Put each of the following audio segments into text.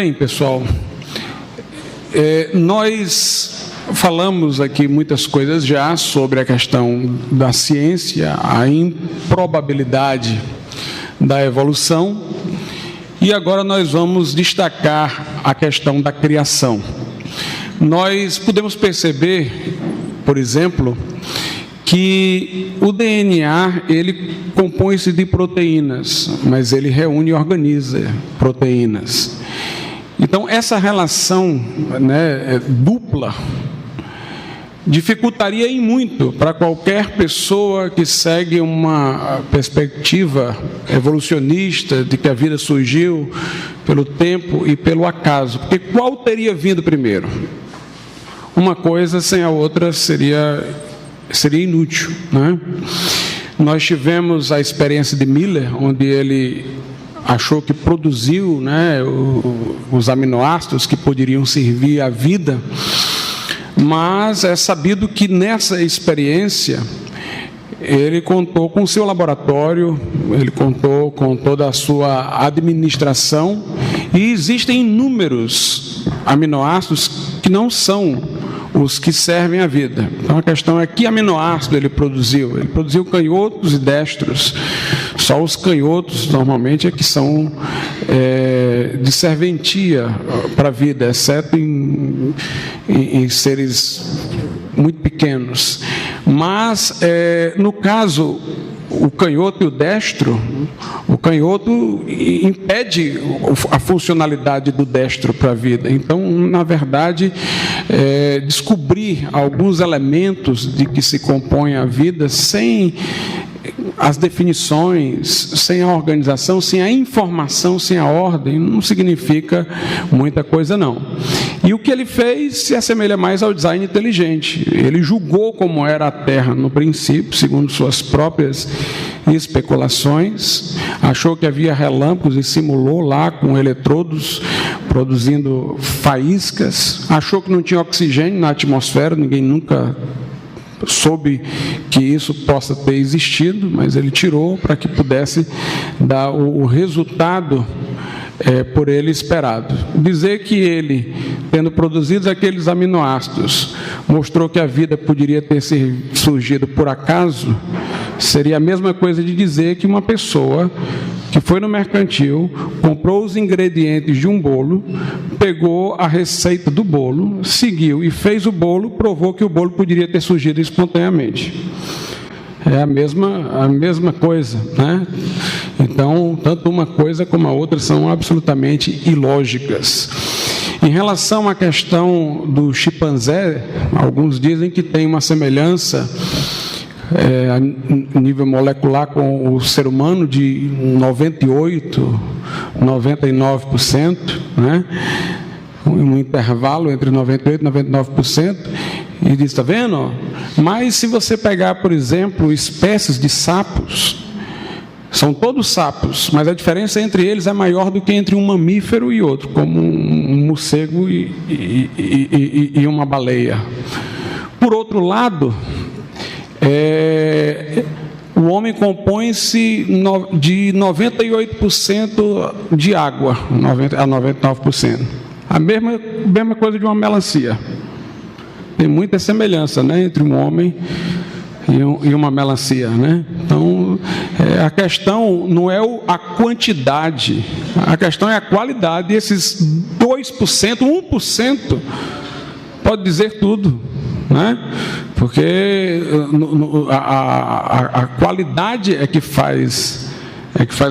Bem, pessoal, nós falamos aqui muitas coisas já sobre a questão da ciência, a improbabilidade da evolução, e agora nós vamos destacar a questão da criação. Nós podemos perceber, por exemplo, que o DNA, ele compõe-se de proteínas, mas ele reúne e organiza proteínas. Então, essa relação, dupla dificultaria em muito para qualquer pessoa que segue uma perspectiva evolucionista de que a vida surgiu pelo tempo e pelo acaso. Porque qual teria vindo primeiro? Uma coisa sem a outra seria inútil, né? Nós tivemos a experiência de Miller, onde ele achou que produziu, os aminoácidos que poderiam servir à vida, mas é sabido que nessa experiência ele contou com o seu laboratório, ele contou com toda a sua administração, e existem inúmeros aminoácidos que não são os que servem à vida. Então a questão é que aminoácido ele produziu. Ele produziu canhotos e destros. Só os canhotos normalmente é que são de serventia para a vida, exceto em seres muito pequenos. Mas no caso o canhoto e o destro, o canhoto impede a funcionalidade do destro para a vida. Então, na verdade, descobrir alguns elementos de que se compõe a vida sem as definições, sem a organização, sem a informação, sem a ordem, não significa muita coisa, não. E o que ele fez se assemelha mais ao design inteligente. Ele julgou como era a Terra no princípio, segundo suas próprias especulações, achou que havia relâmpagos e simulou lá com eletrodos produzindo faíscas, achou que não tinha oxigênio na atmosfera, ninguém nunca soube que isso possa ter existido, mas ele tirou para que pudesse dar o resultado por ele esperado. Dizer que ele, tendo produzido aqueles aminoácidos, mostrou que a vida poderia ter surgido por acaso, seria a mesma coisa de dizer que uma pessoa que foi no mercantil, comprou os ingredientes de um bolo, pegou a receita do bolo, seguiu e fez o bolo, provou que o bolo poderia ter surgido espontaneamente. É a mesma coisa, né? Então, tanto uma coisa como a outra são absolutamente ilógicas. Em relação à questão do chimpanzé, alguns dizem que tem uma semelhança a nível molecular com o ser humano de 98%, 99%, né? Um intervalo entre 98% e 99%, e diz, está vendo? Mas se você pegar, por exemplo, espécies de sapos, são todos sapos, mas a diferença entre eles é maior do que entre um mamífero e outro, como um morcego e uma baleia. Por outro lado, o homem compõe-se de 98% de água, a 99%. A mesma coisa de uma melancia. Tem muita semelhança, entre um homem e uma melancia, Então, a questão não é a quantidade, a questão é a qualidade. E esses 2%, 1% pode dizer tudo, Porque a qualidade é que faz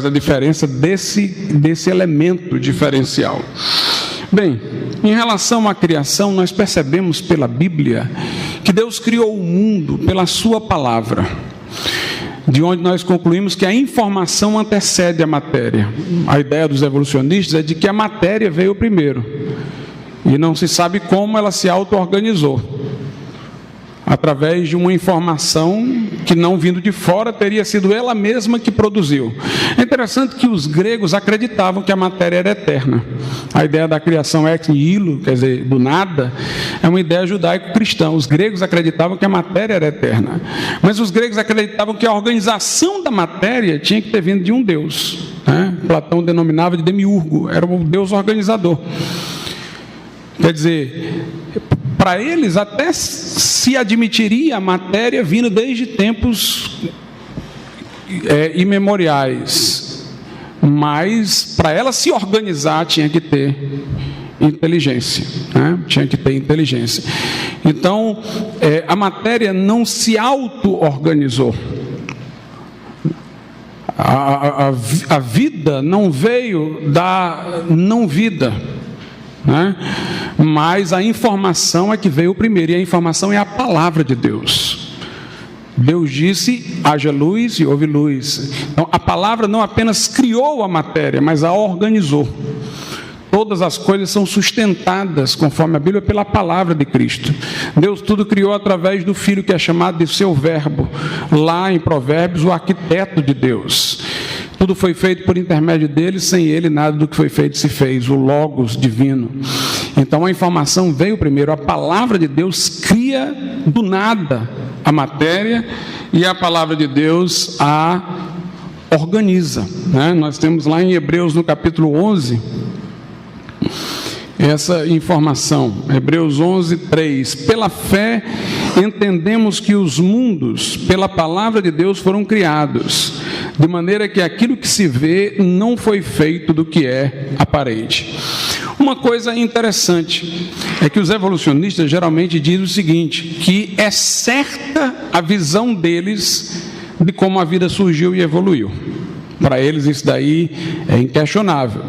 a diferença desse elemento diferencial. Bem, em relação à criação, nós percebemos pela Bíblia que Deus criou o mundo pela sua palavra, de onde nós concluímos que a informação antecede a matéria. A ideia dos evolucionistas é de que a matéria veio primeiro, e não se sabe como ela se auto-organizou, através de uma informação que, não vindo de fora, teria sido ela mesma que produziu. É interessante que os gregos acreditavam que a matéria era eterna. A ideia da criação ex nihilo, quer dizer, do nada, é uma ideia judaico-cristã. Os gregos acreditavam que a matéria era eterna. Mas os gregos acreditavam que a organização da matéria tinha que ter vindo de um Deus. né? Platão denominava de demiurgo, era o Deus organizador. Quer dizer, para eles até se admitiria a matéria vindo desde tempos imemoriais, mas para ela se organizar tinha que ter inteligência, né? Tinha que ter inteligência. Então, a matéria não se auto-organizou. A vida não veio da não-vida, né? Mas a informação é que veio primeiro, e a informação é a palavra de Deus. Deus disse, haja luz e houve luz. Então, a palavra não apenas criou a matéria, mas a organizou. Todas as coisas são sustentadas, conforme a Bíblia, pela palavra de Cristo. Deus tudo criou através do Filho, que é chamado de seu verbo. Lá em Provérbios, o arquiteto de Deus. Tudo foi feito por intermédio dele, sem ele nada do que foi feito se fez, o Logos divino. Então a informação veio primeiro, a palavra de Deus cria do nada a matéria e a palavra de Deus a organiza, né? Nós temos lá em Hebreus, no capítulo 11, essa informação, Hebreus 11, 3. Pela fé entendemos que os mundos, pela palavra de Deus, foram criados, de maneira que aquilo que se vê não foi feito do que é aparente. Uma coisa interessante é que os evolucionistas geralmente dizem o seguinte, que é certa a visão deles de como a vida surgiu e evoluiu. Para eles isso daí é inquestionável.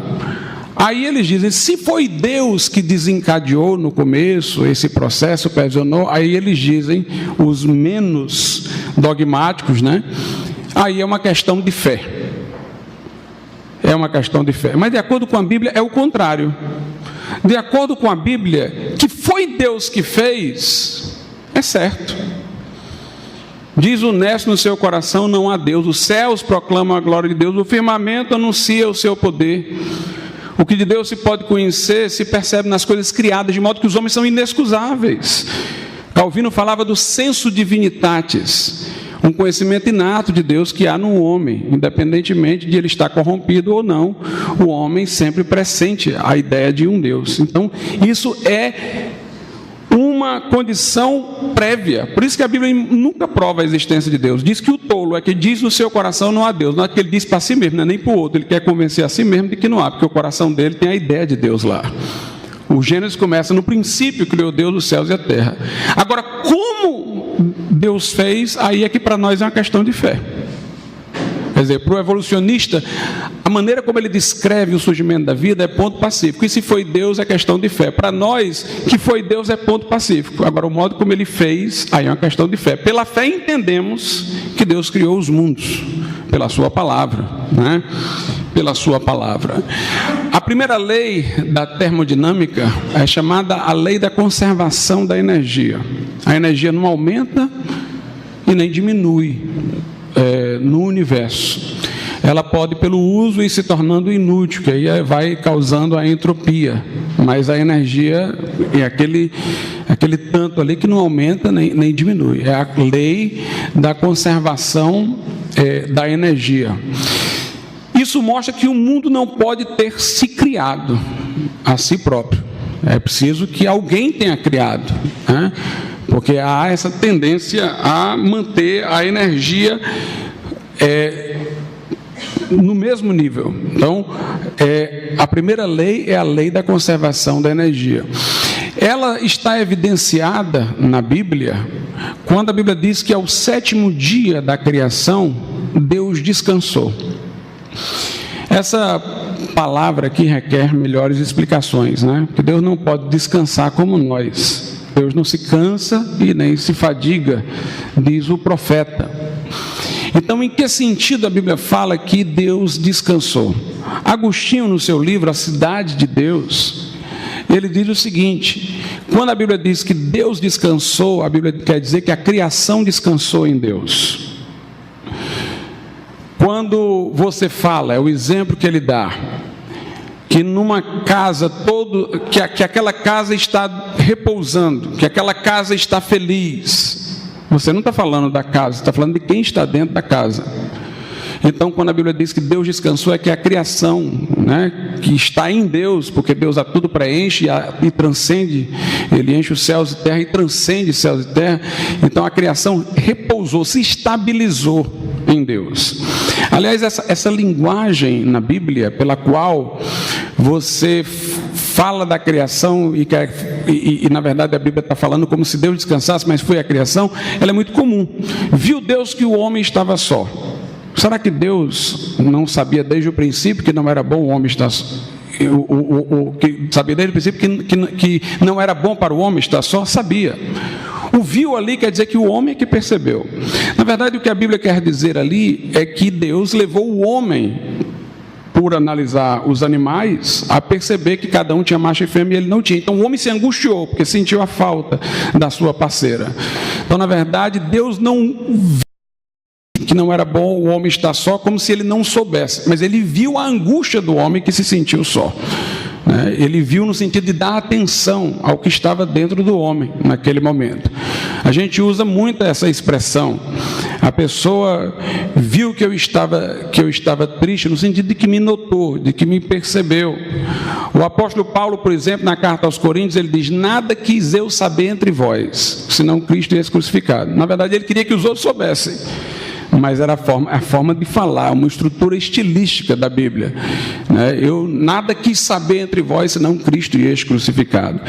Aí eles dizem, se foi Deus que desencadeou no começo esse processo, ocasionou, aí eles dizem, os menos dogmáticos, né? Aí é uma questão de fé. É uma questão de fé. Mas de acordo com a Bíblia é o contrário. De acordo com a Bíblia, que foi Deus que fez, é certo. Diz o nesto no seu coração, não há Deus. Os céus proclamam a glória de Deus, o firmamento anuncia o seu poder. O que de Deus se pode conhecer, se percebe nas coisas criadas, de modo que os homens são inexcusáveis. Calvino falava do sensu divinitatis, um conhecimento inato de Deus que há no homem, independentemente de ele estar corrompido ou não, o homem sempre pressente a ideia de um Deus. Então, isso é uma condição prévia. Por isso que a Bíblia nunca prova a existência de Deus. Diz que o tolo é que diz no seu coração não há Deus. Não é que ele diz para si mesmo, não é nem para o outro. Ele quer convencer a si mesmo de que não há, porque o coração dele tem a ideia de Deus lá. O Gênesis começa no princípio, criou Deus os céus e a terra. Agora, como Deus fez, aí é que para nós é uma questão de fé. Quer dizer, para o evolucionista, a maneira como ele descreve o surgimento da vida é ponto pacífico. E se foi Deus, é questão de fé. Para nós, que foi Deus é ponto pacífico. Agora, o modo como ele fez, aí é uma questão de fé. Pela fé entendemos que Deus criou os mundos, pela sua palavra, né? Pela sua palavra. A primeira lei da termodinâmica é chamada a lei da conservação da energia. A energia não aumenta e nem diminui no universo. Ela pode, pelo uso, ir se tornando inútil, que aí vai causando a entropia. Mas a energia é aquele tanto ali que não aumenta nem diminui. É a lei da conservação da energia. Isso mostra que o mundo não pode ter se criado a si próprio. É preciso que alguém tenha criado, né? Porque há essa tendência a manter a energia no mesmo nível. Então, a primeira lei é a lei da conservação da energia. Ela está evidenciada na Bíblia, quando a Bíblia diz que ao sétimo dia da criação, Deus descansou. Essa palavra aqui requer melhores explicações, né? Porque Deus não pode descansar como nós. Deus não se cansa e nem se fadiga, diz o profeta. Então, em que sentido a Bíblia fala que Deus descansou? Agostinho, no seu livro A Cidade de Deus, ele diz o seguinte: quando a Bíblia diz que Deus descansou, a Bíblia quer dizer que a criação descansou em Deus. Quando você fala, é o exemplo que ele dá, que numa casa que aquela casa está repousando, que aquela casa está feliz. Você não está falando da casa, está falando de quem está dentro da casa. Então, quando a Bíblia diz que Deus descansou, é que a criação, né, que está em Deus, porque Deus a tudo preenche e transcende, Ele enche os céus e terra e transcende céus e terra. Então, a criação repousou, se estabilizou em Deus. Aliás, essa linguagem na Bíblia, pela qual você fala da criação e na verdade a Bíblia está falando como se Deus descansasse, mas foi a criação, ela é muito comum. Viu Deus que o homem estava só. Será que Deus não sabia desde o princípio que não era bom o homem estar só? Que sabia desde o princípio que não era bom para o homem estar só? Sabia. O viu ali quer dizer que o homem é que percebeu. Na verdade, o que a Bíblia quer dizer ali é que Deus levou o homem, por analisar os animais, a perceber que cada um tinha macho e fêmea e ele não tinha. Então o homem se angustiou, porque sentiu a falta da sua parceira. Então, na verdade, Deus não viu que não era bom o homem estar só, como se ele não soubesse, mas ele viu a angústia do homem que se sentiu só. Ele viu no sentido de dar atenção ao que estava dentro do homem naquele momento. A gente usa muito essa expressão. A pessoa viu que eu estava triste, no sentido de que me notou, de que me percebeu. O apóstolo Paulo, por exemplo, na carta aos Coríntios, ele diz: nada quis eu saber entre vós, senão Cristo e esse crucificado. Na verdade, ele queria que os outros soubessem, mas era a forma de falar, uma estrutura estilística da Bíblia. Eu nada quis saber entre vós, senão Cristo e este crucificado.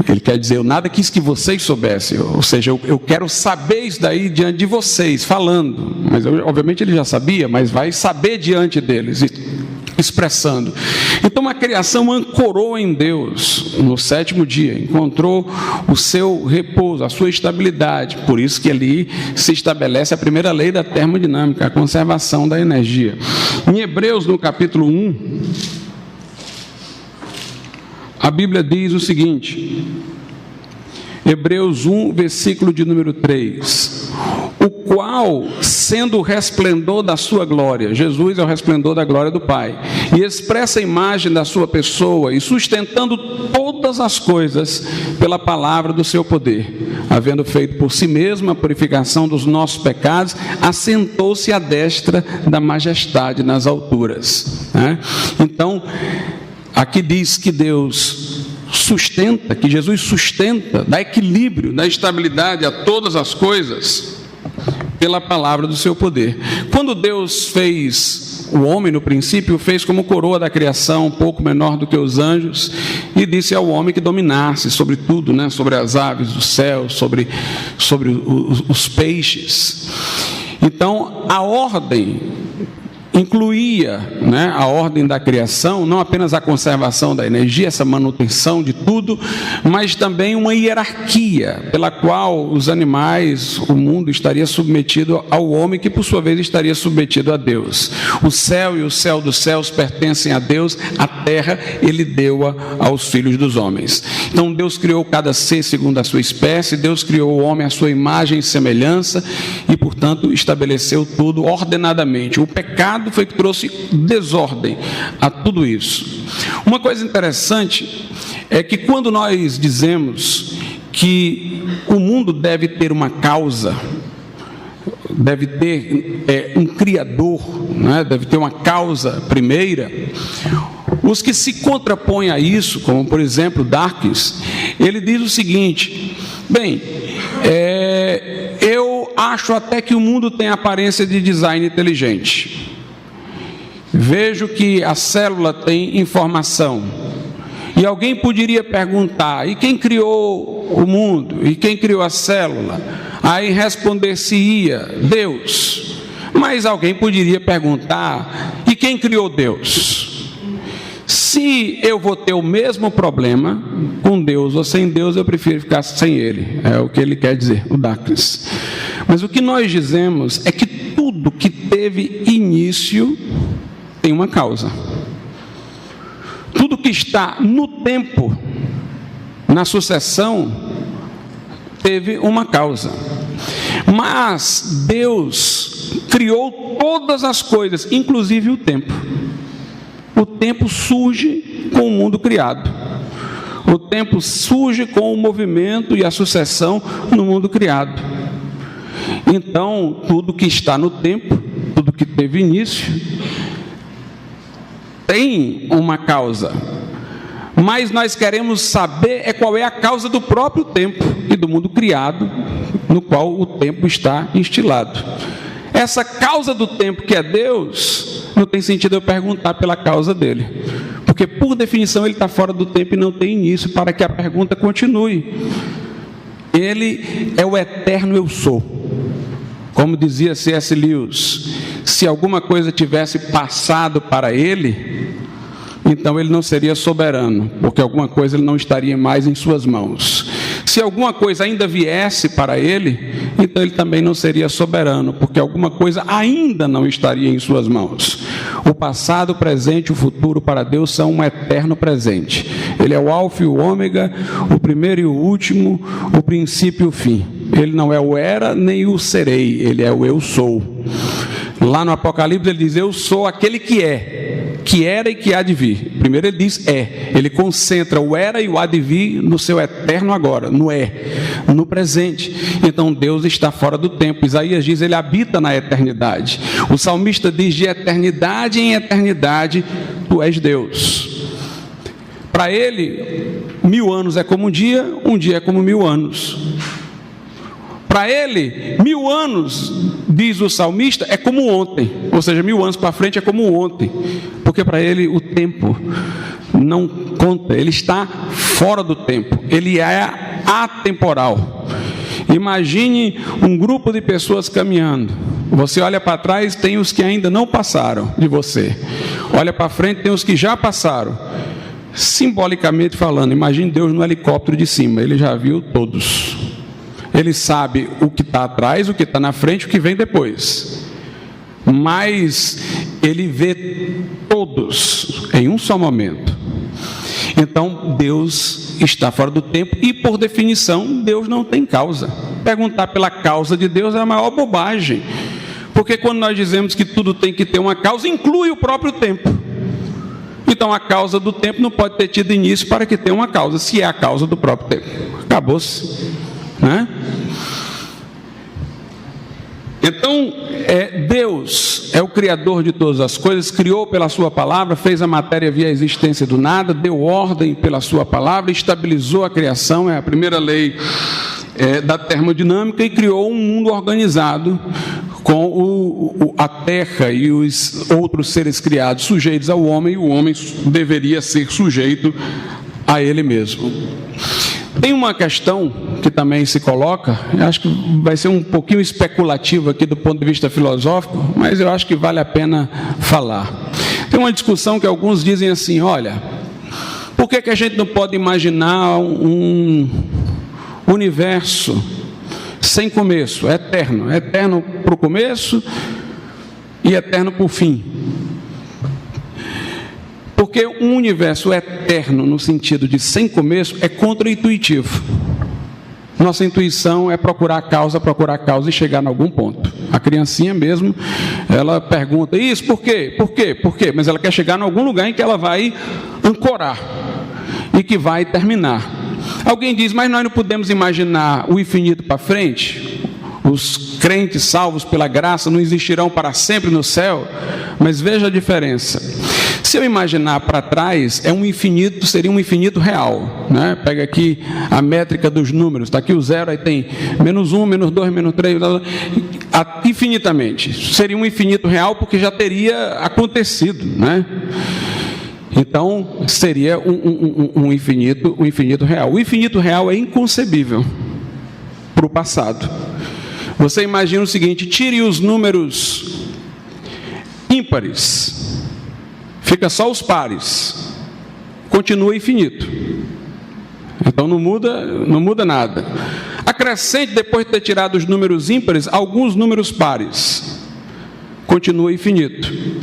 Ele quer dizer, eu nada quis que vocês soubessem, ou seja, eu quero saber isso daí diante de vocês, falando. Mas obviamente ele já sabia, mas vai saber diante deles, expressando. Então a criação ancorou em Deus no sétimo dia, encontrou o seu repouso, a sua estabilidade. Por isso que ali se estabelece a primeira lei da termodinâmica, a conservação da energia. Em Hebreus, no capítulo 1, a Bíblia diz o seguinte, Hebreus 1, versículo de número 3: o qual, sendo o resplendor da sua glória, Jesus é o resplendor da glória do Pai, e expressa a imagem da sua pessoa, e sustentando todas as coisas pela palavra do seu poder, havendo feito por si mesmo a purificação dos nossos pecados, assentou-se à destra da majestade nas alturas. Então, aqui diz que Deus sustenta, que Jesus sustenta, dá equilíbrio, dá estabilidade a todas as coisas pela palavra do seu poder. Quando Deus fez o homem no princípio, fez como coroa da criação, um pouco menor do que os anjos, e disse ao homem que dominasse sobre tudo, sobre as aves do céu, sobre os peixes. Então, a ordem incluía, a ordem da criação, não apenas a conservação da energia, essa manutenção de tudo, mas também uma hierarquia pela qual os animais, o mundo estaria submetido ao homem, que por sua vez estaria submetido a Deus. O céu e o céu dos céus pertencem a Deus, a terra ele deu-a aos filhos dos homens. Então Deus criou cada ser segundo a sua espécie, Deus criou o homem à sua imagem e semelhança e, portanto, estabeleceu tudo ordenadamente. O pecado foi que trouxe desordem a tudo isso. Uma coisa interessante é que quando nós dizemos que o mundo deve ter uma causa, deve ter um criador, deve ter uma causa primeira, os que se contrapõem a isso, como por exemplo Dawkins, ele diz o seguinte: bem, eu acho até que o mundo tem aparência de design inteligente. Vejo que a célula tem informação. E alguém poderia perguntar: e quem criou o mundo? E quem criou a célula? Aí responder-se-ia: Deus. Mas alguém poderia perguntar: e quem criou Deus? Se eu vou ter o mesmo problema com Deus ou sem Deus, eu prefiro ficar sem Ele. É o que ele quer dizer, o Dawkins. Mas o que nós dizemos é que tudo que teve início tem uma causa. Tudo que está no tempo, na sucessão, teve uma causa. Mas Deus criou todas as coisas, inclusive o tempo. O tempo surge com o mundo criado. O tempo surge com o movimento e a sucessão no mundo criado. Então, tudo que está no tempo, tudo que teve início tem uma causa, mas nós queremos saber qual é a causa do próprio tempo e do mundo criado, no qual o tempo está instilado. Essa causa do tempo, que é Deus, não tem sentido eu perguntar pela causa dele, porque por definição ele está fora do tempo e não tem início, para que a pergunta continue. Ele é o eterno eu sou. Como dizia C.S. Lewis, se alguma coisa tivesse passado para ele, então ele não seria soberano, porque alguma coisa ele não estaria mais em suas mãos. Se alguma coisa ainda viesse para ele, então ele também não seria soberano, porque alguma coisa ainda não estaria em suas mãos. O passado, o presente e o futuro para Deus são um eterno presente. Ele é o alfa e o ômega, o primeiro e o último, o princípio e o fim. Ele não é o era nem o serei, ele é o eu sou. Lá no Apocalipse ele diz: eu sou aquele que é, que era e que há de vir. Primeiro ele diz é, ele concentra o era e o há de vir no seu eterno agora, no é, no presente. Então Deus está fora do tempo. Isaías diz: ele habita na eternidade. O salmista diz: de eternidade em eternidade tu és Deus. Para ele, 1000 anos é como um dia é como 1000 anos. Para ele, 1000 anos, diz o salmista, é como ontem. Ou seja, 1000 anos para frente é como ontem. Porque para ele o tempo não conta. Ele está fora do tempo. Ele é atemporal. Imagine um grupo de pessoas caminhando. Você olha para trás, tem os que ainda não passaram de você. Olha para frente, tem os que já passaram. Simbolicamente falando, imagine Deus no helicóptero de cima. Ele já viu todos. Ele sabe o que está atrás, o que está na frente, o que vem depois. Mas ele vê todos em um só momento. Então Deus está fora do tempo e, por definição, Deus não tem causa. Perguntar pela causa de Deus é a maior bobagem. Porque quando nós dizemos que tudo tem que ter uma causa, inclui o próprio tempo. Então a causa do tempo não pode ter tido início para que tenha uma causa, se é a causa do próprio tempo. Acabou-se. Né? Então, Deus é o Criador de todas as coisas, criou pela sua palavra, fez a matéria via a existência do nada, deu ordem pela sua palavra, estabilizou a criação, é a primeira lei da termodinâmica, e criou um mundo organizado com a terra e os outros seres criados sujeitos ao homem, e o homem deveria ser sujeito a ele mesmo. Tem uma questão que também se coloca, eu acho que vai ser um pouquinho especulativo aqui do ponto de vista filosófico, mas eu acho que vale a pena falar. Tem uma discussão que alguns dizem assim: olha, por que a gente não pode imaginar um universo sem começo, eterno? Eterno para o começo e eterno para o fim. Porque um universo eterno, no sentido de sem começo, é contraintuitivo. Nossa intuição é procurar a causa e chegar em algum ponto. A criancinha mesmo, ela pergunta: isso, por quê? Por quê? Por quê? Mas ela quer chegar em algum lugar em que ela vai ancorar e que vai terminar. Alguém diz: mas nós não podemos imaginar o infinito para frente? Os crentes salvos pela graça não existirão para sempre no céu? Mas veja a diferença. Se eu imaginar para trás, seria um infinito real, né? Pega aqui a métrica dos números, está aqui o zero, aí tem -1, -2, -3, infinitamente. Seria um infinito real porque já teria acontecido, né? Então seria um infinito real. O infinito real é inconcebível para o passado. Você imagina o seguinte: tire os números ímpares, fica só os pares, continua infinito. Então não muda nada. Acrescente, depois de ter tirado os números ímpares, alguns números pares, continua infinito.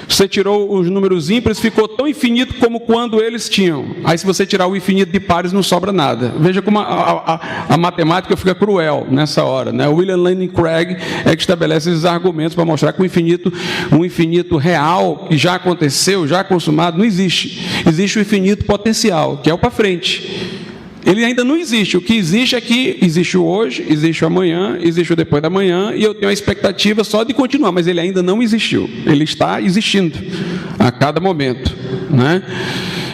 Você tirou os números ímpares, ficou tão infinito como quando eles tinham. Aí se você tirar o infinito de pares, não sobra nada. Veja como a matemática fica cruel nessa hora, né? O William Lane Craig é que estabelece esses argumentos para mostrar que um infinito real, que já aconteceu, já consumado, não existe. Existe o infinito potencial, que é o para frente. Ele ainda não existe. O que existe é que existe o hoje, existe o amanhã, existe o depois da manhã, e eu tenho a expectativa só de continuar, mas ele ainda não existiu. Ele está existindo a cada momento, né?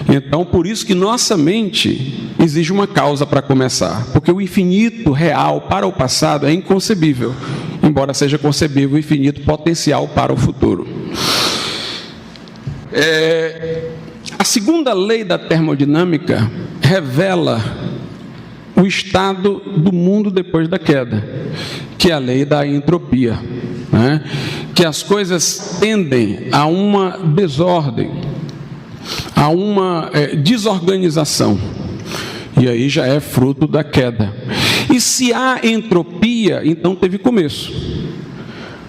Então, por isso que nossa mente exige uma causa para começar, porque o infinito real para o passado é inconcebível, embora seja concebível o infinito potencial para o futuro. A segunda lei da termodinâmica revela o estado do mundo depois da queda, que é a lei da entropia, né? Que as coisas tendem a uma desordem, a uma desorganização, e aí já é fruto da queda. E se há entropia, então teve começo.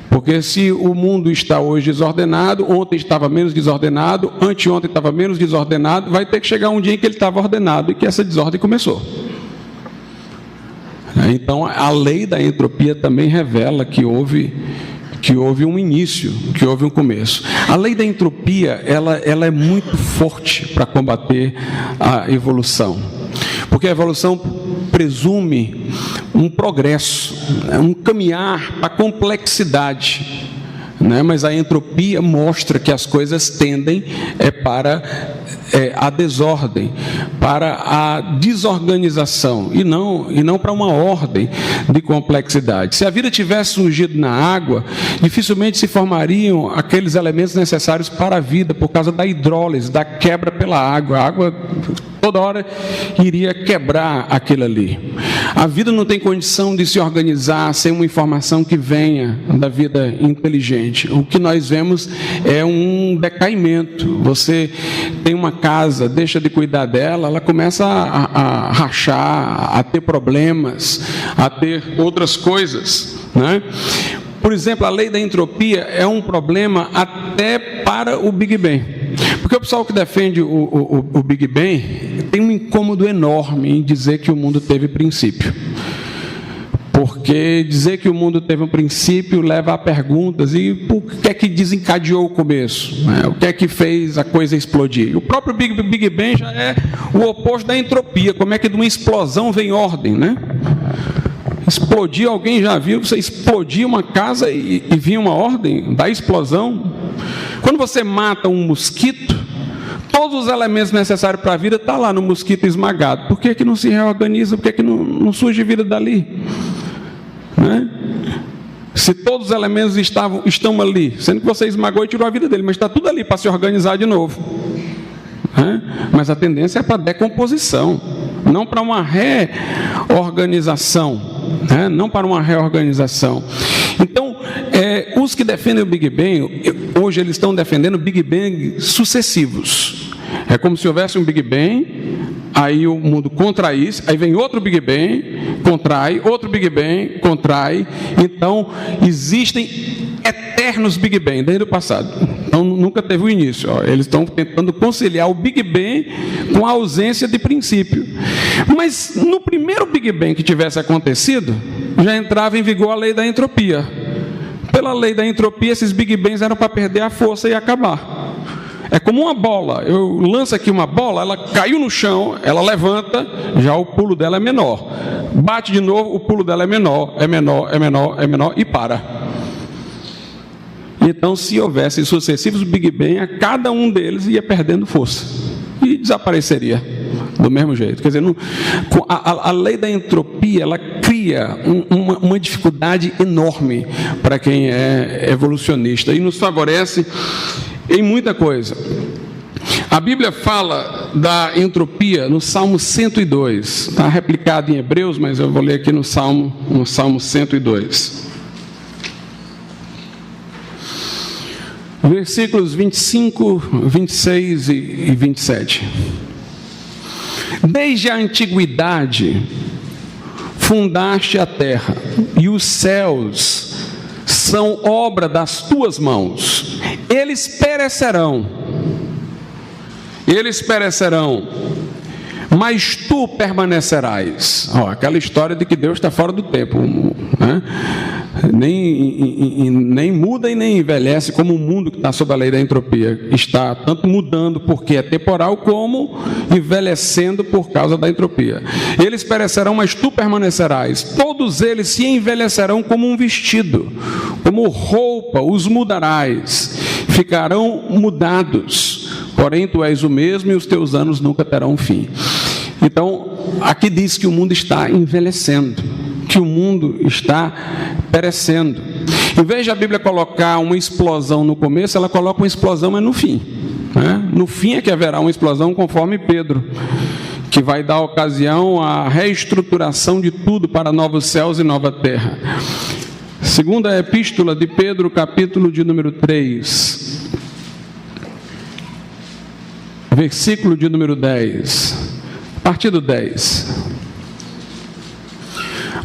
Porque se o mundo está hoje desordenado, ontem estava menos desordenado, anteontem estava menos desordenado, vai ter que chegar um dia em que ele estava ordenado e que essa desordem começou. Então, a lei da entropia também revela que houve um início, que houve um começo. A lei da entropia, ela é muito forte para combater a evolução. Porque a evolução presume um progresso, um caminhar para a complexidade, né? Mas a entropia mostra que as coisas tendem para a desordem, para a desorganização, e não para uma ordem de complexidade. Se a vida tivesse surgido na água, dificilmente se formariam aqueles elementos necessários para a vida, por causa da hidrólise, da quebra pela água. A água toda hora iria quebrar aquilo ali. A vida não tem condição de se organizar sem uma informação que venha da vida inteligente. O que nós vemos é um decaimento. Você tem uma casa, deixa de cuidar dela, ela começa a rachar, a ter problemas, a ter outras coisas, né? Por exemplo, a lei da entropia é um problema até para o Big Bang. Porque o pessoal que defende o Big Bang tem um incômodo enorme em dizer que o mundo teve princípio. Porque dizer que o mundo teve um princípio leva a perguntas: e por que é que desencadeou o começo? O que é que fez a coisa explodir? O próprio Big Bang já é o oposto da entropia. Como é que de uma explosão vem ordem, né? Explodir, alguém já viu você explodir uma casa e vinha uma ordem da explosão? Quando você mata um mosquito, todos os elementos necessários para a vida estão lá no mosquito esmagado. Por que não se reorganiza? Por que não surge vida dali? Né? Se todos os elementos estão ali, sendo que você esmagou e tirou a vida dele, mas está tudo ali para se organizar de novo. Né? Mas a tendência é para decomposição, não para uma reorganização. Né? Não para uma reorganização. Então, os que defendem o Big Bang, hoje eles estão defendendo Big Bang sucessivos. É como se houvesse um Big Bang, aí o mundo contraísse, aí vem outro Big Bang, contrai, outro Big Bang, contrai. Então, existem eternos Big Bang desde o passado. Então, nunca teve o início. Eles estão tentando conciliar o Big Bang com a ausência de princípio. Mas, no primeiro Big Bang que tivesse acontecido, já entrava em vigor a lei da entropia. Pela lei da entropia, esses Big Bangs eram para perder a força e acabar. É como uma bola. Eu lanço aqui uma bola, ela caiu no chão, ela levanta, já o pulo dela é menor. Bate de novo, o pulo dela é menor, é menor, é menor, é menor e para. Então, se houvesse sucessivos Big Bang, a cada um deles ia perdendo força e desapareceria do mesmo jeito. Quer dizer, a lei da entropia, ela cria uma dificuldade enorme para quem é evolucionista e nos favorece em muita coisa. A Bíblia fala da entropia no Salmo 102. Está replicado em Hebreus, mas eu vou ler aqui no Salmo 102. Versículos 25, 26 e 27. Desde a antiguidade fundaste a terra, e os céus são obra das tuas mãos. Eles perecerão, mas tu permanecerás. Aquela história de que Deus está fora do tempo, né? nem muda e nem envelhece como o mundo que está sob a lei da entropia. Está tanto mudando porque é temporal, como envelhecendo por causa da entropia. Eles perecerão, mas tu permanecerás. Todos eles se envelhecerão como um vestido, como roupa os mudarás. Ficarão mudados, porém tu és o mesmo e os teus anos nunca terão fim. Então, aqui diz que o mundo está envelhecendo, que o mundo está perecendo. Em vez de a Bíblia colocar uma explosão no começo, ela coloca uma explosão, mas no fim, né? No fim é que haverá uma explosão, conforme Pedro, que vai dar ocasião à reestruturação de tudo para novos céus e nova terra. Segunda epístola de Pedro, capítulo de número 3, versículo de número 10, a partir do 10.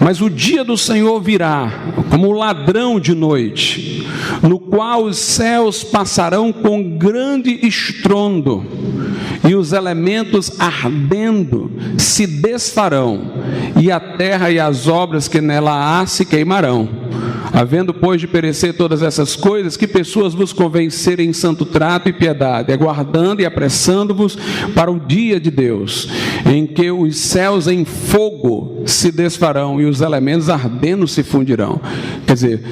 Mas o dia do Senhor virá, como ladrão de noite, no qual os céus passarão com grande estrondo, e os elementos ardendo se desfarão, e a terra e as obras que nela há se queimarão. Havendo, pois, de perecer todas essas coisas, que pessoas vos convencerem em santo trato e piedade, aguardando e apressando-vos para o dia de Deus, em que os céus em fogo se desfarão e os elementos ardendo se fundirão. Quer dizer,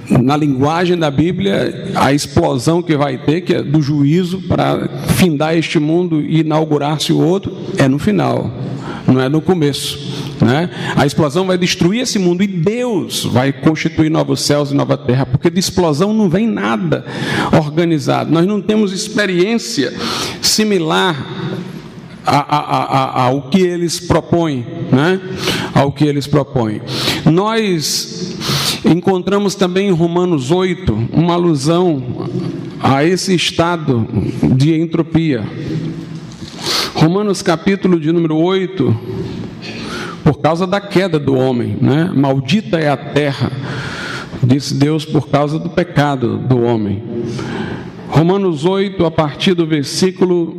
na linguagem da Bíblia, a explosão que vai ter, que é do juízo para findar este mundo e inaugurar-se o outro, é no final, não é no começo, né? A explosão vai destruir esse mundo e Deus vai constituir novos céus e nova terra, porque de explosão não vem nada organizado. Nós não temos experiência similar ao que eles propõem, né? Ao que eles propõem. Nós encontramos também em Romanos 8 uma alusão a esse estado de entropia. Romanos capítulo de número 8, por causa da queda do homem, né? Maldita é a terra, disse Deus, por causa do pecado do homem. Romanos 8, a partir do versículo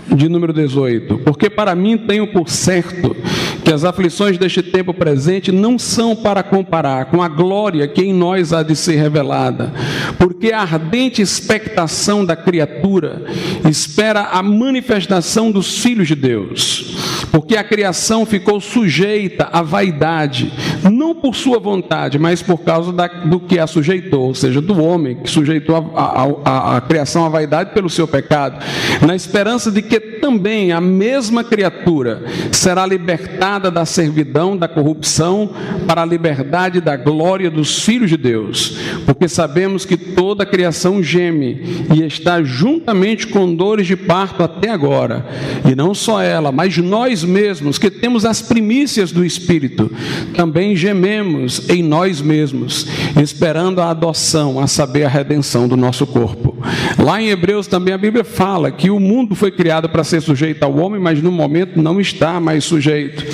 de número 18. Porque para mim tenho por certo que as aflições deste tempo presente não são para comparar com a glória que em nós há de ser revelada, porque a ardente expectação da criatura espera a manifestação dos filhos de Deus. Porque a criação ficou sujeita à vaidade, não por sua vontade, mas por causa do que a sujeitou, ou seja, do homem que sujeitou a criação à vaidade pelo seu pecado, na esperança de que também a mesma criatura será libertada da servidão, da corrupção, para a liberdade da glória dos filhos de Deus. Porque sabemos que toda a criação geme e está juntamente com dores de parto até agora. E não só ela, mas nós mesmos, que temos as primícias do Espírito, também gememos em nós mesmos, esperando a adoção, a saber, a redenção do nosso corpo. Lá em Hebreus também a Bíblia fala que o mundo foi criado para ser sujeito ao homem, mas no momento não está mais sujeito.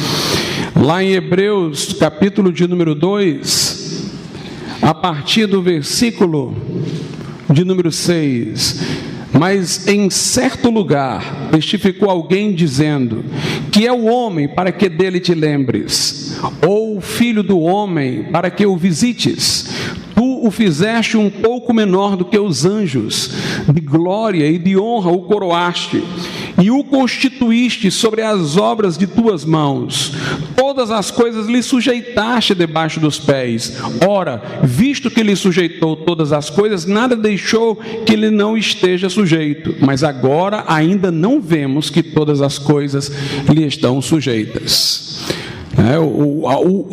Lá em Hebreus, capítulo de número 2, a partir do versículo de número 6, mas em certo lugar testificou alguém dizendo, que é o homem para que dele te lembres, ou o filho do homem para que o visites. Tu o fizeste um pouco menor do que os anjos, de glória e de honra o coroaste, e o constituíste sobre as obras de tuas mãos. Todas as coisas lhe sujeitaste debaixo dos pés. Ora, visto que lhe sujeitou todas as coisas, nada deixou que lhe não esteja sujeito. Mas agora ainda não vemos que todas as coisas lhe estão sujeitas.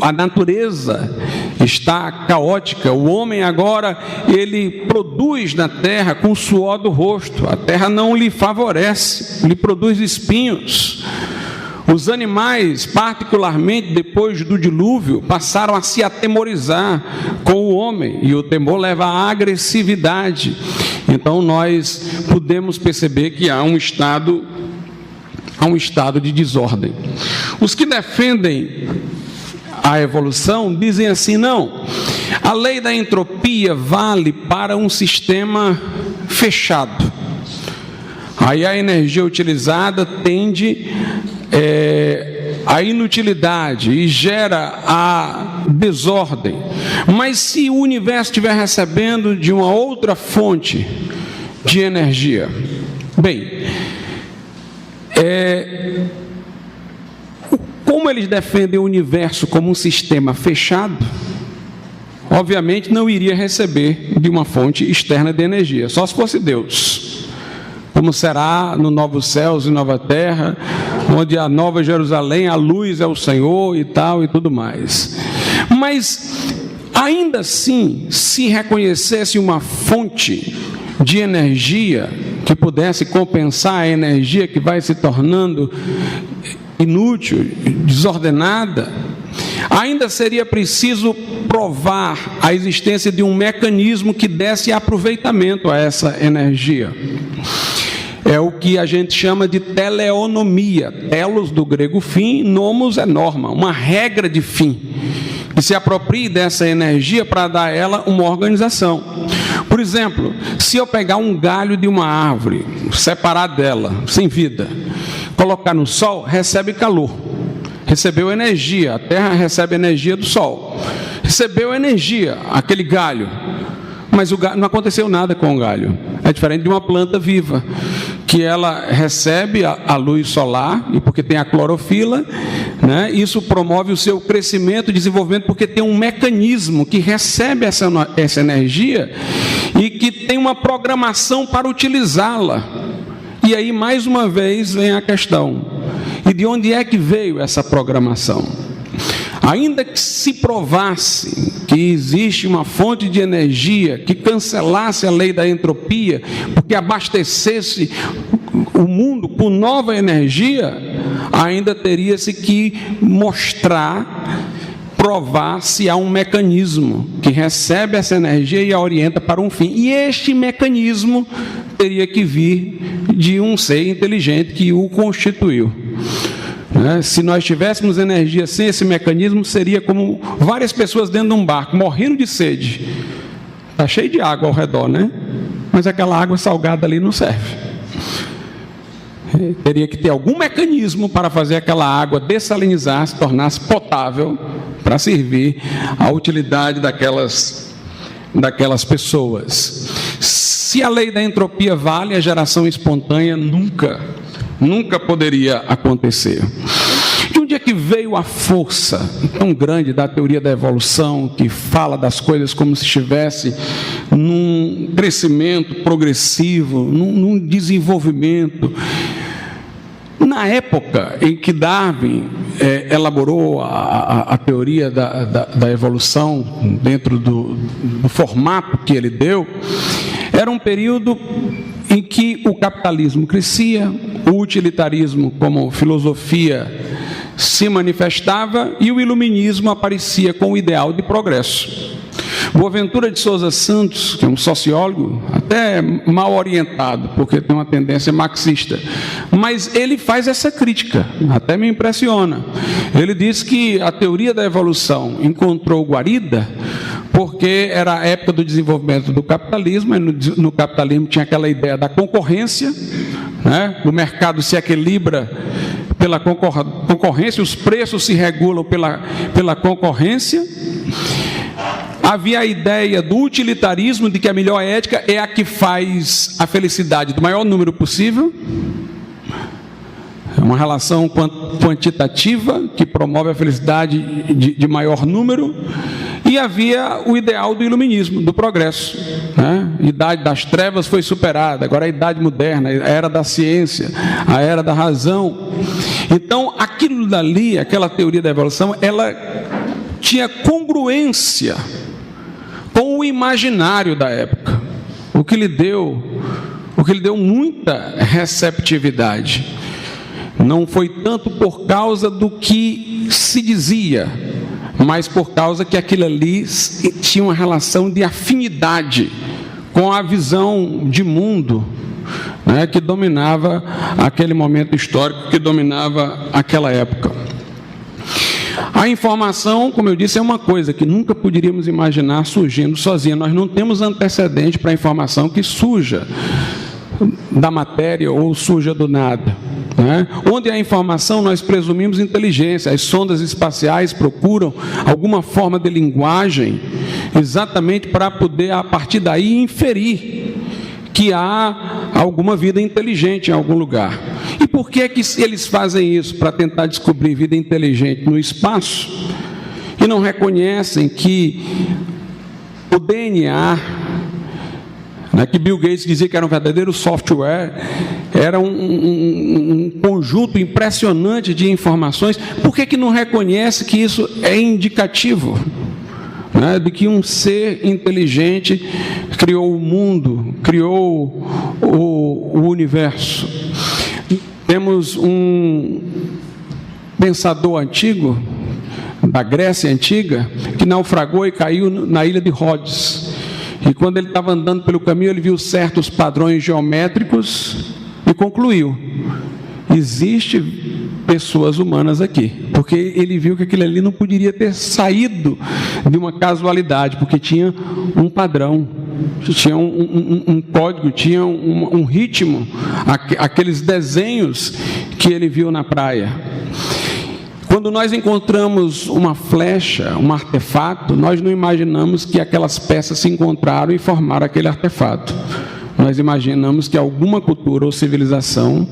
A natureza está caótica. O homem agora, ele produz na terra com o suor do rosto. A terra não lhe favorece, lhe produz espinhos. Os animais, particularmente depois do dilúvio, passaram a se atemorizar com o homem, e o temor leva à agressividade. Então nós podemos perceber que há um estado de desordem. Os que defendem a evolução dizem assim: não, a lei da entropia vale para um sistema fechado. Aí a energia utilizada tende a inutilidade e gera a desordem. Mas se o universo estiver recebendo de uma outra fonte de energia, bem, como eles defendem o universo como um sistema fechado, obviamente não iria receber de uma fonte externa de energia, só se fosse Deus. Como será no novos céus e nova terra, onde a nova Jerusalém, a luz é o Senhor e tal e tudo mais. Mas ainda assim, se reconhecesse uma fonte de energia que pudesse compensar a energia que vai se tornando inútil, desordenada, ainda seria preciso provar a existência de um mecanismo que desse aproveitamento a essa energia. É o que a gente chama de teleonomia. Telos do grego fim, nomos é norma, uma regra de fim, que se aproprie dessa energia para dar a ela uma organização. Por exemplo, se eu pegar um galho de uma árvore, separar dela, sem vida, colocar no sol, recebe calor, recebeu energia, a terra recebe energia do sol, recebeu energia, aquele galho, mas o galho, não aconteceu nada com o galho. É diferente de uma planta viva, que ela recebe a luz solar, e porque tem a clorofila, né, isso promove o seu crescimento e desenvolvimento, porque tem um mecanismo que recebe essa energia e que tem uma programação para utilizá-la. E aí, mais uma vez, vem a questão: e de onde é que veio essa programação? Ainda que se provasse que existe uma fonte de energia que cancelasse a lei da entropia, porque abastecesse o mundo com nova energia, ainda teria-se que mostrar, provar se há um mecanismo que recebe essa energia e a orienta para um fim. E este mecanismo teria que vir de um ser inteligente que o constituiu. Se nós tivéssemos energia sem esse mecanismo, seria como várias pessoas dentro de um barco, morrendo de sede. Está cheio de água ao redor, né? Mas aquela água salgada ali não serve. Teria que ter algum mecanismo para fazer aquela água dessalinizar, se tornar-se potável, para servir à utilidade daquelas pessoas. Se a lei da entropia vale, a geração espontânea nunca poderia acontecer. De onde é que veio a força tão grande da teoria da evolução, que fala das coisas como se estivesse num crescimento progressivo, num desenvolvimento? Na época em que Darwin elaborou a teoria da evolução, dentro do formato que ele deu, era um período em que o capitalismo crescia, o utilitarismo como filosofia se manifestava e o iluminismo aparecia com o ideal de progresso. Boaventura de Souza Santos, que é um sociólogo, até mal orientado, porque tem uma tendência marxista, mas ele faz essa crítica, até me impressiona. Ele diz que a teoria da evolução encontrou guarida porque era a época do desenvolvimento do capitalismo, e no capitalismo tinha aquela ideia da concorrência, né? O mercado se equilibra pela concorrência, os preços se regulam pela concorrência. Havia a ideia do utilitarismo, de que a melhor ética é a que faz a felicidade do maior número possível. É uma relação quantitativa que promove a felicidade de maior número. E havia o ideal do iluminismo, do progresso, né? A idade das trevas foi superada, agora a idade moderna, a era da ciência, a era da razão. Então, aquilo dali, aquela teoria da evolução, ela tinha congruência com o imaginário da época, o que lhe deu muita receptividade. Não foi tanto por causa do que se dizia, mas por causa que aquilo ali tinha uma relação de afinidade com a visão de mundo, né, que dominava aquele momento histórico, que dominava aquela época. A informação, como eu disse, é uma coisa que nunca poderíamos imaginar surgindo sozinha. Nós não temos antecedente para a informação que surja da matéria ou surja do nada. né? Onde há informação, nós presumimos inteligência. As sondas espaciais procuram alguma forma de linguagem, exatamente para poder, a partir daí, inferir que há alguma vida inteligente em algum lugar. E por que é que eles fazem isso? Para tentar descobrir vida inteligente no espaço, e não reconhecem que o DNA, né, que Bill Gates dizia que era um verdadeiro software, era um conjunto impressionante de informações. Por que não reconhece que isso é indicativo, né, de que um ser inteligente criou o mundo, criou o universo? Temos um pensador antigo, da Grécia Antiga, que naufragou e caiu na ilha de Rhodes. E quando ele estava andando pelo caminho, ele viu certos padrões geométricos e concluiu: existe pessoas humanas aqui, porque ele viu que aquilo ali não poderia ter saído de uma casualidade, porque tinha um padrão, tinha um código, tinha um ritmo, aqueles desenhos que ele viu na praia. Quando nós encontramos uma flecha, um artefato, nós não imaginamos que aquelas peças se encontraram e formaram aquele artefato. Nós imaginamos que alguma cultura ou civilização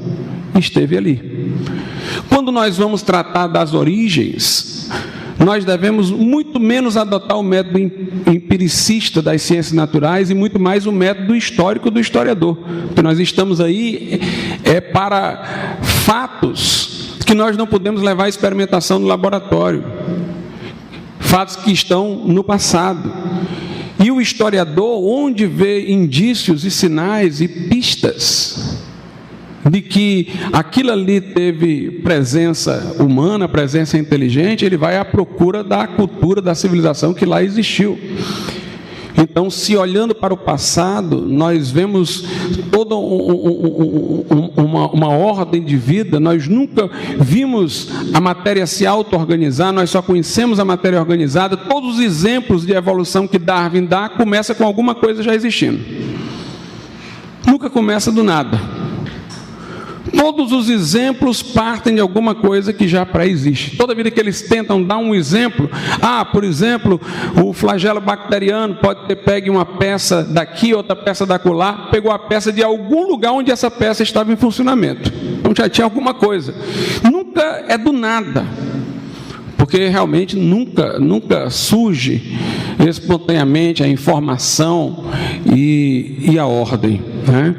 esteve ali. Quando nós vamos tratar das origens, nós devemos muito menos adotar o método empiricista das ciências naturais e muito mais o método histórico do historiador. Porque nós estamos aí para fatos que nós não podemos levar à experimentação no laboratório. Fatos que estão no passado. E o historiador, onde vê indícios e sinais e pistas de que aquilo ali teve presença humana, presença inteligente, ele vai à procura da cultura, da civilização que lá existiu. Então, se olhando para o passado, nós vemos toda uma ordem de vida. Nós nunca vimos a matéria se auto-organizar, nós só conhecemos a matéria organizada. Todos os exemplos de evolução que Darwin dá, começa com alguma coisa já existindo. Nunca começa do nada. Todos os exemplos partem de alguma coisa que já pré-existe. Toda vida que eles tentam dar um exemplo, por exemplo, o flagelo bacteriano pode ter pego uma peça daqui, outra peça da acolá, pegou a peça de algum lugar onde essa peça estava em funcionamento. Então já tinha alguma coisa. Nunca é do nada, porque realmente nunca surge espontaneamente a informação e a ordem, né?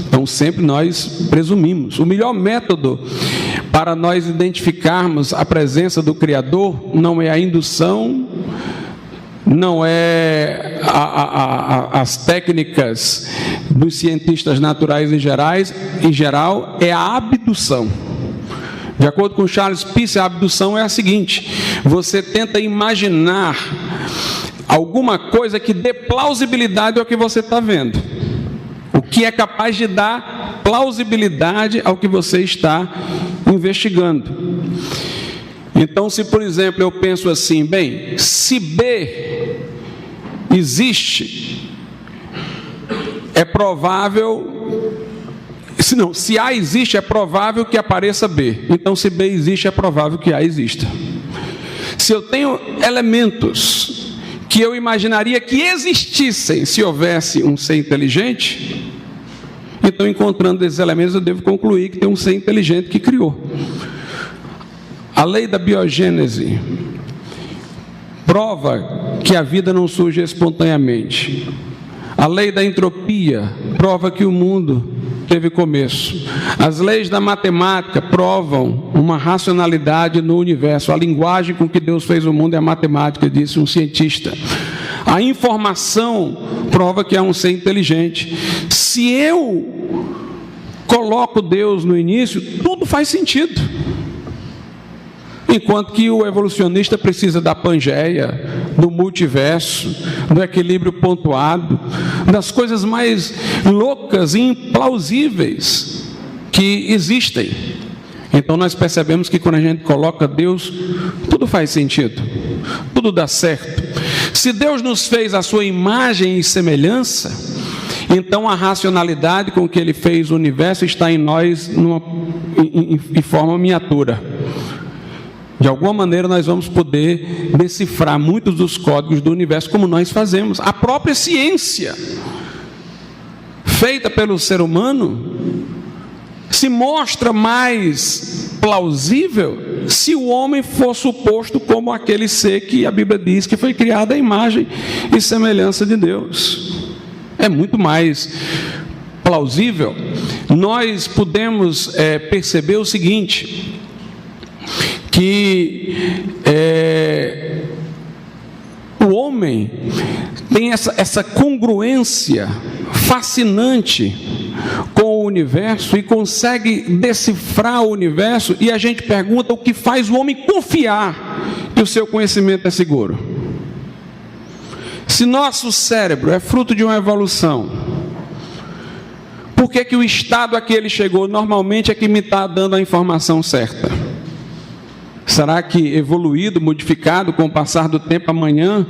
Então sempre nós presumimos. O melhor método para nós identificarmos a presença do Criador não é a indução, não é as técnicas dos cientistas naturais em geral, é a abdução. De acordo com Charles Peirce, a abdução é a seguinte: você tenta imaginar alguma coisa que dê plausibilidade ao que você está vendo, o que é capaz de dar plausibilidade ao que você está investigando. Então, se por exemplo eu penso assim, bem, se B existe, é provável... Se A existe, é provável que apareça B. Então, se B existe, é provável que A exista. Se eu tenho elementos que eu imaginaria que existissem se houvesse um ser inteligente, então, encontrando esses elementos, eu devo concluir que tem um ser inteligente que criou. A lei da biogênese prova que a vida não surge espontaneamente. A lei da entropia prova que o mundo teve começo. As leis da matemática provam uma racionalidade no universo. A linguagem com que Deus fez o mundo é a matemática, disse um cientista. A informação prova que é um ser inteligente. Se eu coloco Deus no início, tudo faz sentido. Enquanto que o evolucionista precisa da Pangeia, do multiverso, do equilíbrio pontuado, das coisas mais loucas e implausíveis que existem. Então nós percebemos que quando a gente coloca Deus, tudo faz sentido, tudo dá certo. Se Deus nos fez a sua imagem e semelhança, então a racionalidade com que ele fez o universo está em nós em forma miniatura. De alguma maneira nós vamos poder decifrar muitos dos códigos do universo como nós fazemos. A própria ciência feita pelo ser humano se mostra mais plausível se o homem for suposto como aquele ser que a Bíblia diz que foi criado à imagem e semelhança de Deus. É muito mais plausível. Nós podemos perceber o seguinte, que o homem tem essa congruência fascinante com o universo e consegue decifrar o universo, e a gente pergunta o que faz o homem confiar que o seu conhecimento é seguro. Se nosso cérebro é fruto de uma evolução, por que o estado a que ele chegou normalmente é que me está dando a informação certa? Será que evoluído, modificado com o passar do tempo, amanhã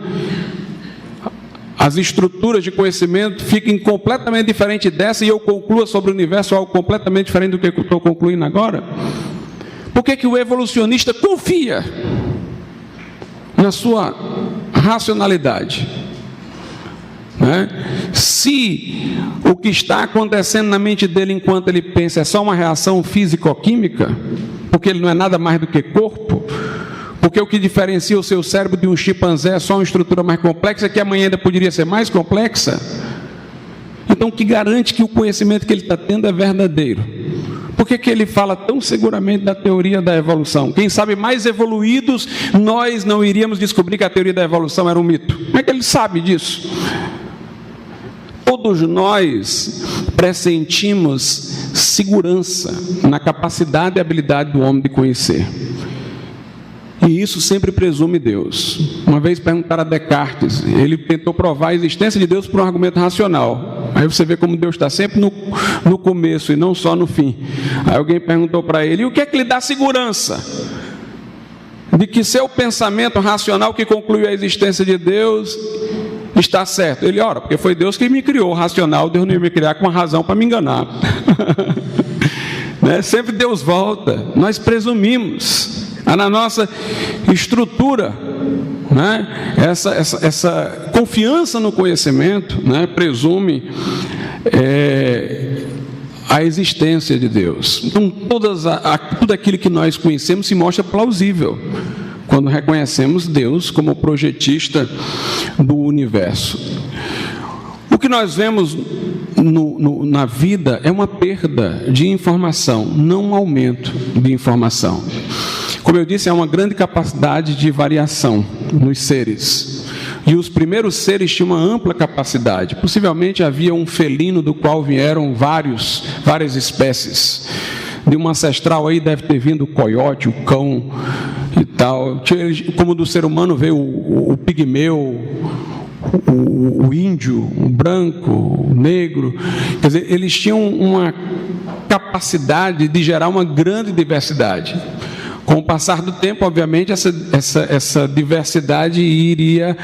as estruturas de conhecimento fiquem completamente diferentes dessa e eu conclua sobre o universo algo completamente diferente do que eu estou concluindo agora? Por que o evolucionista confia na sua racionalidade? Se o que está acontecendo na mente dele enquanto ele pensa é só uma reação físico-química, porque ele não é nada mais do que corpo, porque o que diferencia o seu cérebro de um chimpanzé é só uma estrutura mais complexa, que amanhã ainda poderia ser mais complexa, então o que garante que o conhecimento que ele está tendo é verdadeiro? Por que ele fala tão seguramente da teoria da evolução? Quem sabe mais evoluídos, nós não iríamos descobrir que a teoria da evolução era um mito. Como é que ele sabe disso? Todos nós pressentimos segurança na capacidade e habilidade do homem de conhecer. E isso sempre presume Deus. Uma vez perguntaram a Descartes, ele tentou provar a existência de Deus por um argumento racional. Aí você vê como Deus está sempre no começo e não só no fim. Aí alguém perguntou para ele, e o que é que lhe dá segurança de que seu pensamento racional que concluiu a existência de Deus está certo? Ele, ora, porque foi Deus que me criou, racional, Deus não ia me criar com uma razão para me enganar. Sempre Deus volta, nós presumimos, na nossa estrutura, essa confiança no conhecimento, presume a existência de Deus. Então tudo aquilo que nós conhecemos se mostra plausível quando reconhecemos Deus como projetista do universo. O que nós vemos na vida é uma perda de informação, não um aumento de informação. Como eu disse, há uma grande capacidade de variação nos seres. E os primeiros seres tinham uma ampla capacidade. Possivelmente havia um felino do qual vieram várias espécies. De um ancestral aí deve ter vindo o coiote, o cão e tal. Como do ser humano veio o pigmeu, o índio, o branco, o negro. Quer dizer, eles tinham uma capacidade de gerar uma grande diversidade. Com o passar do tempo, obviamente, essa diversidade iria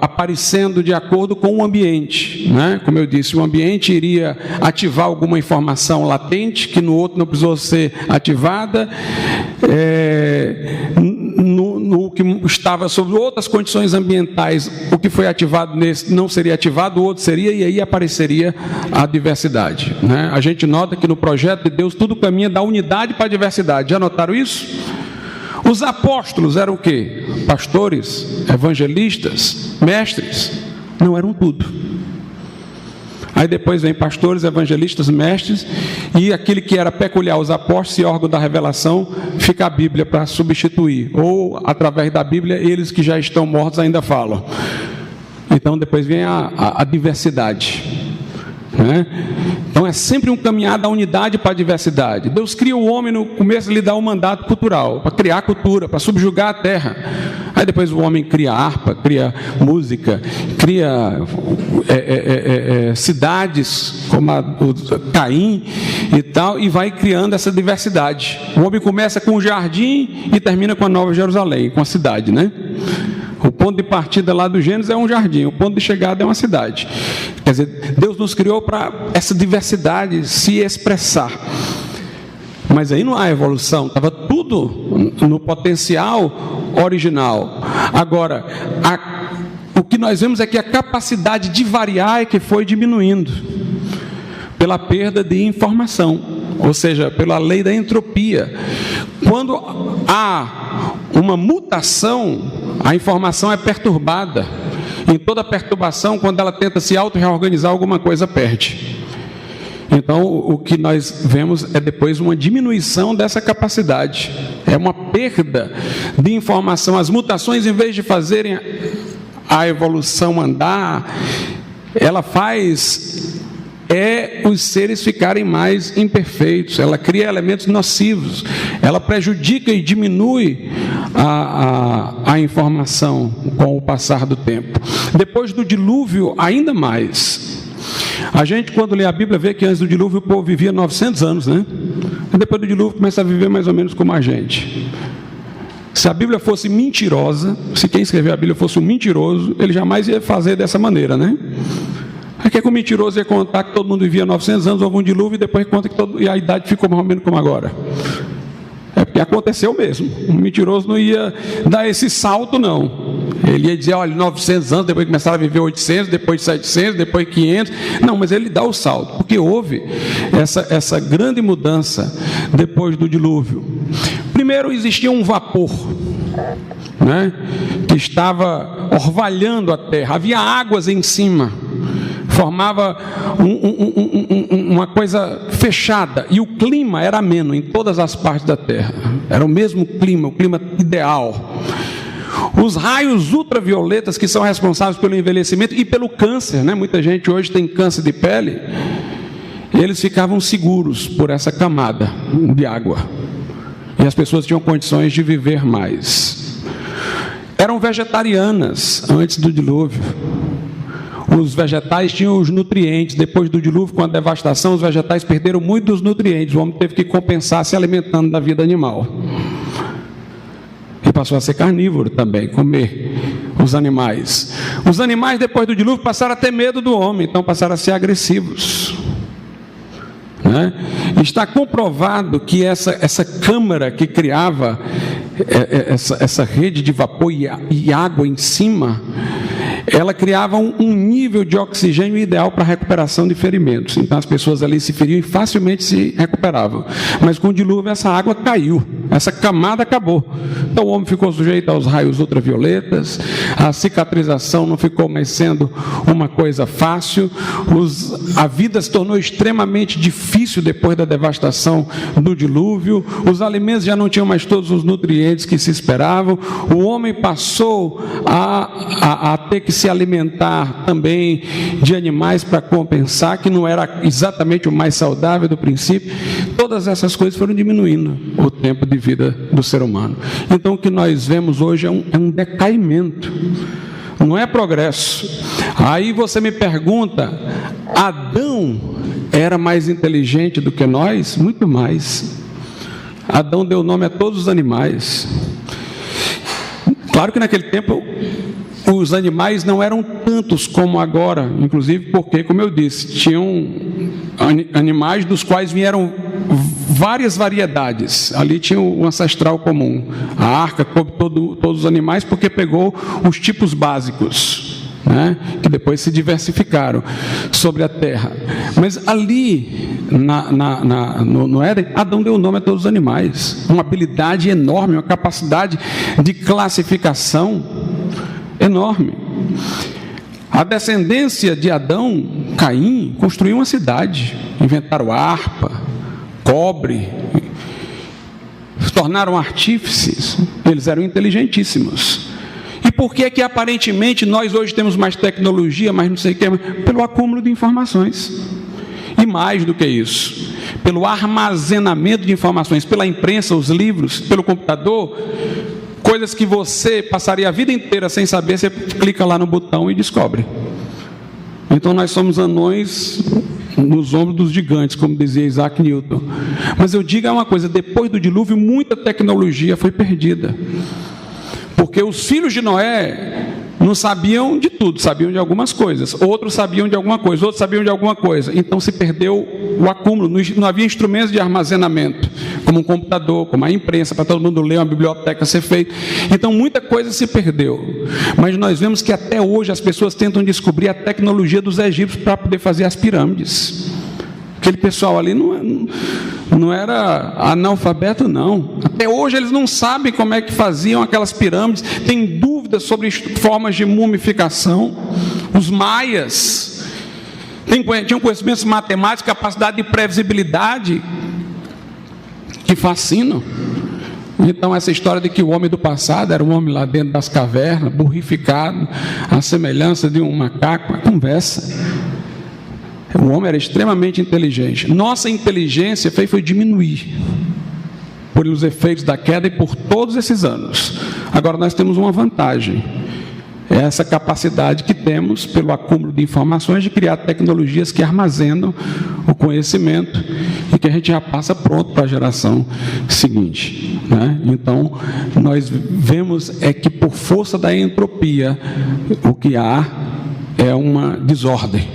aparecendo de acordo com o ambiente, Como eu disse, o ambiente iria ativar alguma informação latente, que no outro não precisou ser ativada, no que estava sob outras condições ambientais, o que foi ativado nesse não seria ativado, o outro seria, e aí apareceria a diversidade, A gente nota que no projeto de Deus tudo caminha da unidade para a diversidade. Já notaram isso? Os apóstolos eram o quê? Pastores, evangelistas, mestres? Não, eram tudo. Aí depois vem pastores, evangelistas, mestres, e aquele que era peculiar aos apóstolos e órgão da revelação, fica a Bíblia para substituir. Ou, através da Bíblia, eles que já estão mortos ainda falam. Então depois vem a diversidade. Então é sempre um caminhar da unidade para a diversidade. Deus cria o homem no começo, lhe dá um mandato cultural, para criar cultura, para subjugar a terra. Aí depois o homem cria harpa, cria música, cria cidades como a Caim e tal, e vai criando essa diversidade. O homem começa com um jardim e termina com a Nova Jerusalém, com a cidade, O ponto de partida lá do Gênesis é um jardim, o ponto de chegada é uma cidade. Quer dizer, Deus nos criou para essa diversidade se expressar. Mas aí não há evolução, estava tudo no potencial original. Agora, o que nós vemos é que a capacidade de variar é que foi diminuindo pela perda de informação, ou seja, pela lei da entropia. Quando há uma mutação, a informação é perturbada. Em toda perturbação, quando ela tenta se auto-reorganizar, alguma coisa perde. Então, o que nós vemos é depois uma diminuição dessa capacidade. É uma perda de informação. As mutações, em vez de fazerem a evolução andar, ela faz os seres ficarem mais imperfeitos. Ela cria elementos nocivos. Ela prejudica e diminui a informação com o passar do tempo. Depois do dilúvio, ainda mais. A gente, quando lê a Bíblia, vê que antes do dilúvio o povo vivia 900 anos, né? E depois do dilúvio começa a viver mais ou menos como a gente. Se a Bíblia fosse mentirosa, se quem escreveu a Bíblia fosse um mentiroso, ele jamais ia fazer dessa maneira, né? Porque que o mentiroso ia contar que todo mundo vivia 900 anos, houve um dilúvio e depois conta que e a idade ficou mais ou menos como agora. É porque aconteceu mesmo. O mentiroso não ia dar esse salto, não. Ele ia dizer, olha, 900 anos, depois começaram a viver 800, depois 700, depois 500. Não, mas ele dá o salto, porque houve essa grande mudança depois do dilúvio. Primeiro existia um vapor, né, que estava orvalhando a terra. Havia águas em cima. Formava uma coisa fechada, e o clima era ameno em todas as partes da terra. Era o mesmo clima, o clima ideal. Os raios ultravioletas, que são responsáveis pelo envelhecimento e pelo câncer, né? Muita gente hoje tem câncer de pele, eles ficavam seguros por essa camada de água, e as pessoas tinham condições de viver mais. Eram vegetarianas antes do dilúvio. Os vegetais tinham os nutrientes. Depois do dilúvio, com a devastação, os vegetais perderam muito dos nutrientes. O homem teve que compensar se alimentando da vida animal. E passou a ser carnívoro também, comer os animais. Os animais, depois do dilúvio, passaram a ter medo do homem, então passaram a ser agressivos. Né? Está comprovado que essa câmara que criava essa rede de vapor e água em cima, ela criava um nível de oxigênio ideal para a recuperação de ferimentos. Então as pessoas ali se feriam e facilmente se recuperavam. Mas com o dilúvio essa água caiu, essa camada acabou. Então o homem ficou sujeito aos raios ultravioletas, a cicatrização não ficou mais sendo uma coisa fácil, a vida se tornou extremamente difícil depois da devastação do dilúvio, os alimentos já não tinham mais todos os nutrientes que se esperavam, o homem passou a ter que se alimentar também de animais para compensar, que não era exatamente o mais saudável do princípio. Todas essas coisas foram diminuindo o tempo de vida do ser humano. Então o que nós vemos hoje é um decaimento, não é progresso. Aí você me pergunta, Adão era mais inteligente do que nós? Muito mais. Adão deu nome a todos os animais. Claro que naquele tempo os animais não eram tantos como agora, inclusive porque, como eu disse, tinham animais dos quais vieram várias variedades. Ali tinha um ancestral comum. A arca coube todos os animais porque pegou os tipos básicos, né, que depois se diversificaram sobre a terra. Mas ali, no Éden, Adão deu nome a todos os animais. Uma habilidade enorme, uma capacidade de classificação enorme. A descendência de Adão, Caim, construiu uma cidade, inventaram harpa, cobre, se tornaram artífices. Eles eram inteligentíssimos. E por que que aparentemente nós hoje temos mais tecnologia, mais não sei o que? Pelo acúmulo de informações. E mais do que isso, pelo armazenamento de informações, pela imprensa, os livros, pelo computador. Coisas que você passaria a vida inteira sem saber, você clica lá no botão e descobre. Então nós somos anões nos ombros dos gigantes, como dizia Isaac Newton. Mas eu digo uma coisa, depois do dilúvio muita tecnologia foi perdida. Porque os filhos de Noé não sabiam de tudo, sabiam de algumas coisas. Outros sabiam de alguma coisa, outros sabiam de alguma coisa. Então se perdeu o acúmulo, não havia instrumentos de armazenamento, como um computador, como a imprensa, para todo mundo ler, uma biblioteca ser feita. Então muita coisa se perdeu. Mas nós vemos que até hoje as pessoas tentam descobrir a tecnologia dos egípcios para poder fazer as pirâmides. Aquele pessoal ali não era analfabeto, não. Até hoje eles não sabem como é que faziam aquelas pirâmides, tem dúvidas sobre formas de mumificação. Os maias tinham conhecimentos matemáticos, capacidade de previsibilidade que fascinam. Então essa história de que o homem do passado era um homem lá dentro das cavernas, burrificado, à semelhança de um macaco, uma conversa. O homem era extremamente inteligente. Nossa inteligência foi diminuir por os efeitos da queda e por todos esses anos. Agora nós temos uma vantagem. É essa capacidade que temos, pelo acúmulo de informações, de criar tecnologias que armazenam o conhecimento e que a gente já passa pronto para a geração seguinte, né? Então, nós vemos que por força da entropia, o que há é uma desordem,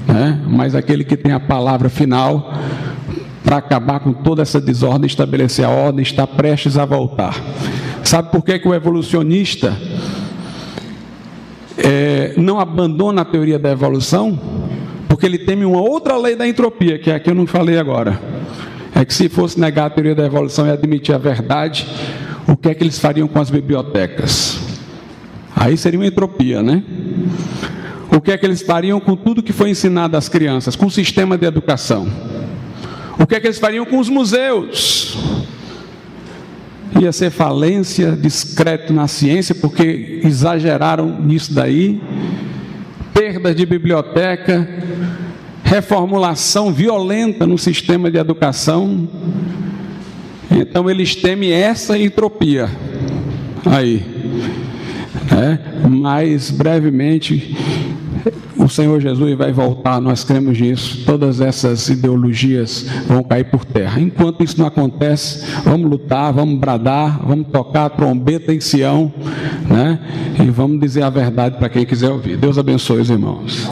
né? Mas aquele que tem a palavra final para acabar com toda essa desordem, estabelecer a ordem, está prestes a voltar. Sabe por que o evolucionista não abandona a teoria da evolução? Porque ele teme uma outra lei da entropia, que é a que eu não falei agora. É que se fosse negar a teoria da evolução e admitir a verdade, o que é que eles fariam com as bibliotecas? Aí seria uma entropia, né? O que é que eles fariam com tudo que foi ensinado às crianças, com o sistema de educação? O que é que eles fariam com os museus? Ia ser falência, descrédito na ciência, porque exageraram nisso daí. Perda de biblioteca, reformulação violenta no sistema de educação. Então eles temem essa entropia aí, né? Mas brevemente o Senhor Jesus vai voltar, nós cremos nisso. Todas essas ideologias vão cair por terra. Enquanto isso não acontece, vamos lutar, vamos bradar, vamos tocar a trombeta em Sião, né? E vamos dizer a verdade para quem quiser ouvir. Deus abençoe os irmãos.